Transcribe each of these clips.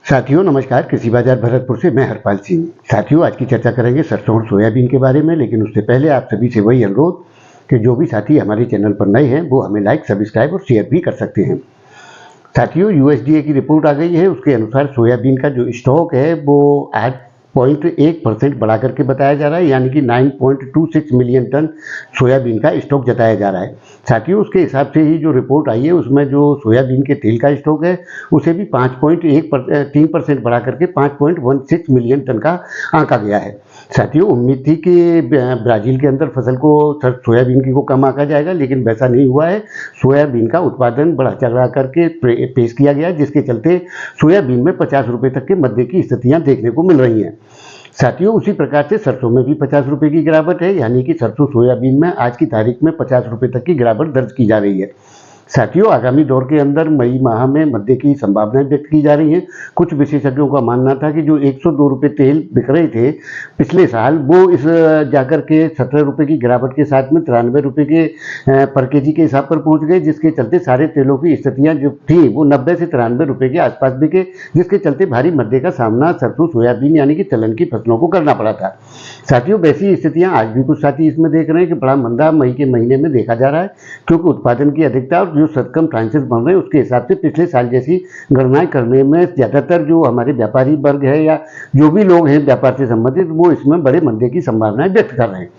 साथियों नमस्कार। कृषि बाजार भरतपुर से मैं हरपाल सिंह। साथियों आज की चर्चा करेंगे सरसों और सोयाबीन के बारे में, लेकिन उससे पहले आप सभी से वही अनुरोध कि जो भी साथी हमारे चैनल पर नए हैं वो हमें लाइक, सब्सक्राइब और शेयर भी कर सकते हैं। साथियों यूएसडीए की रिपोर्ट आ गई है, उसके अनुसार सोयाबीन का जो स्टॉक है वो 8.1% बढ़ा करके बताया जा रहा है, यानी कि 9.26 मिलियन टन सोयाबीन का स्टॉक जताया जा रहा है। साथियों उसके हिसाब से ही जो रिपोर्ट आई है उसमें जो सोयाबीन के तेल का स्टॉक है उसे भी 5.3% बढ़ा करके 5.16 मिलियन टन का आंका गया है। साथियों उम्मीद थी कि ब्राज़ील के अंदर फसल को सोयाबीन की को कम आंका जाएगा, लेकिन वैसा नहीं हुआ है। सोयाबीन का उत्पादन बढ़ा चढ़ा करके पेश किया गया, जिसके चलते सोयाबीन में 50 रुपये तक के मध्य की स्थितियां देखने को मिल रही हैं। साथियों उसी प्रकार से सरसों में भी 50 रुपये की गिरावट है, यानी कि सरसों सोयाबीन में आज की तारीख में 50 रुपये तक की गिरावट दर्ज की जा रही है। साथियों आगामी दौर के अंदर मई माह में मध्य की संभावनाएं व्यक्त की जा रही हैं। कुछ विशेषज्ञों का मानना था कि जो 102 रुपये तेल बिक रहे थे पिछले साल, वो इस जाकर के 17 रुपये की गिरावट के साथ में 93 रुपये के पर केजी के हिसाब पर पहुंच गए, जिसके चलते सारे तेलों की स्थितियां जो थी वो 90 से 93 रुपये के आसपास बिके, जिसके चलते भारी मध्य का सामना सरसों सोयाबीन यानी कि तिलहन की फसलों को करना पड़ा था। साथियों वैसी स्थितियां आज भी कुछ साथी इसमें देख रहे हैं कि बड़ा मंदा मई के महीने में देखा जा रहा है, क्योंकि उत्पादन की अधिकता और जो सरकम ट्रांसेस बन रहे हैं उसके हिसाब से पिछले साल जैसी गणनाएं करने में ज़्यादातर जो हमारे व्यापारी वर्ग है या जो भी लोग हैं व्यापार से संबंधित, वो इसमें बड़े मंदे की संभावनाएं व्यक्त कर रहे हैं।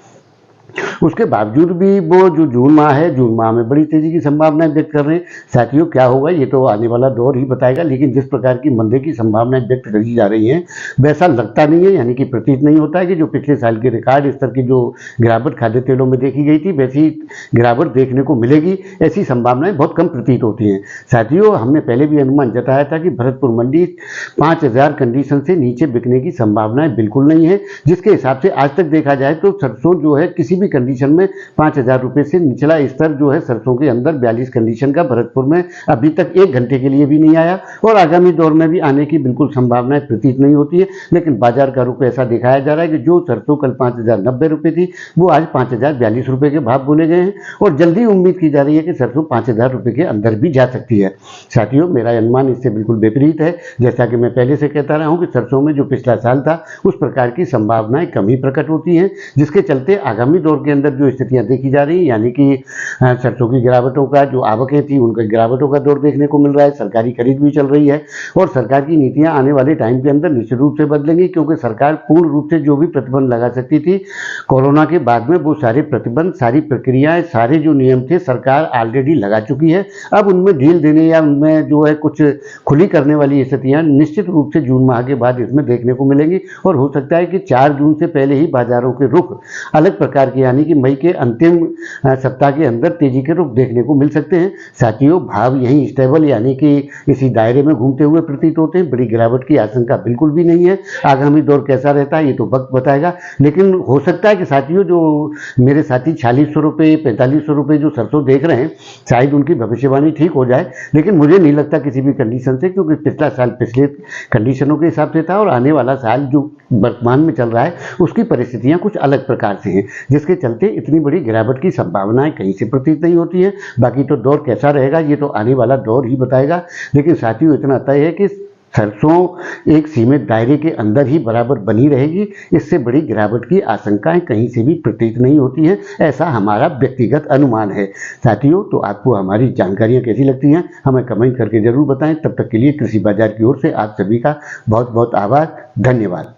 उसके बावजूद भी वो जो जून माह है, जून माह में बड़ी तेजी की संभावनाएं व्यक्त कर रहे हैं। साथियों क्या होगा ये तो आने वाला दौर ही बताएगा, लेकिन जिस प्रकार की मंदे की संभावनाएं व्यक्त करी जा रही हैं वैसा लगता नहीं है, यानी कि प्रतीत नहीं होता है कि जो पिछले साल के रिकॉर्ड स्तर की जो गिरावट खाद्य तेलों में देखी गई थी वैसी गिरावट देखने को मिलेगी। ऐसी संभावनाएं बहुत कम प्रतीत होती हैं। साथियों हमने पहले भी अनुमान जताया था कि भरतपुर मंडी 5000 कंडीशन से नीचे बिकने की संभावनाएं बिल्कुल नहीं है, जिसके हिसाब से आज तक देखा जाए तो सरसों जो है किसी भी कंडीशन में 5000 रुपये से निचला स्तर जो है सरसों के अंदर 42 कंडीशन का भरतपुर में अभी तक 1 घंटे के लिए भी नहीं आया, और आगामी दौर में भी आने की बिल्कुल संभावनाएं प्रतीत नहीं होती है। लेकिन बाजार का रुख ऐसा दिखाया जा रहा है कि जो सरसों कल 5090 रुपये थी वो आज 5042 रुपये के भाव बोले गए हैं, और जल्दी उम्मीद की जा रही है कि सरसों 5000 रुपये के अंदर भी जा सकती है। साथियों मेरा अनुमान इससे बिल्कुल विपरीत है। जैसा कि मैं पहले से कहता रहा हूँ कि सरसों में जो पिछला साल था उस प्रकार की संभावनाएं कम ही प्रकट होती हैं, जिसके चलते आगामी दौर के अंदर जो स्थितियां देखी जा रही है, यानी कि सरसों की गिरावटों का जो आवकें थी उनका गिरावटों का दौर देखने को मिल रहा है। सरकारी खरीद भी चल रही है, और सरकार की नीतियां आने वाले टाइम के अंदर निश्चित रूप से बदलेंगी, क्योंकि सरकार पूर्ण रूप से जो भी प्रतिबंध लगा सकती थी कोरोना के बाद में वो सारे प्रतिबंध, सारी प्रक्रियाएं, सारे जो नियम थे सरकार ऑलरेडी लगा चुकी है। अब उनमें ढील देने या उनमें जो है कुछ खुली करने वाली स्थितियां निश्चित रूप से जून माह के बाद इसमें देखने को मिलेंगी, और हो सकता है कि 4 जून से पहले ही बाजारों के रुख अलग प्रकार के, यानी कि मई के अंतिम सप्ताह के अंदर तेजी के रुख देखने को मिल सकते हैं। साथियों भाव यहीं स्टेबल यानी कि इसी दायरे में घूमते हुए प्रतीत होते हैं। बड़ी गिरावट की आशंका बिल्कुल भी नहीं है। आगामी दौर कैसा रहता है ये तो वक्त बताएगा, लेकिन हो सकता है कि साथियों जो मेरे साथी 4600 रुपये 4500 रुपये जो सरसों देख रहे हैं शायद उनकी भविष्यवाणी ठीक हो जाए, लेकिन मुझे नहीं लगता किसी भी कंडीशन से, क्योंकि पिछला साल पिछले कंडीशनों के हिसाब से था और आने वाला साल जो वर्तमान में चल रहा है उसकी परिस्थितियां कुछ अलग प्रकार से हैं, जिसके चलते इतनी बड़ी गिरावट की संभावनाएं कहीं से प्रतीत नहीं होती है। बाकी तो दौर कैसा रहेगा ये तो आने वाला दौर ही बताएगा, लेकिन साथियों इतना तय है कि सरसों एक सीमित दायरे के अंदर ही बराबर बनी रहेगी। इससे बड़ी गिरावट की आशंकाएं कहीं से भी प्रतीत नहीं होती है, ऐसा हमारा व्यक्तिगत अनुमान है। साथियों तो आपको हमारी जानकारियां कैसी लगती हैं हमें कमेंट करके जरूर बताएं। तब तक के लिए कृषि बाजार की ओर से आप सभी का बहुत बहुत आभार, धन्यवाद।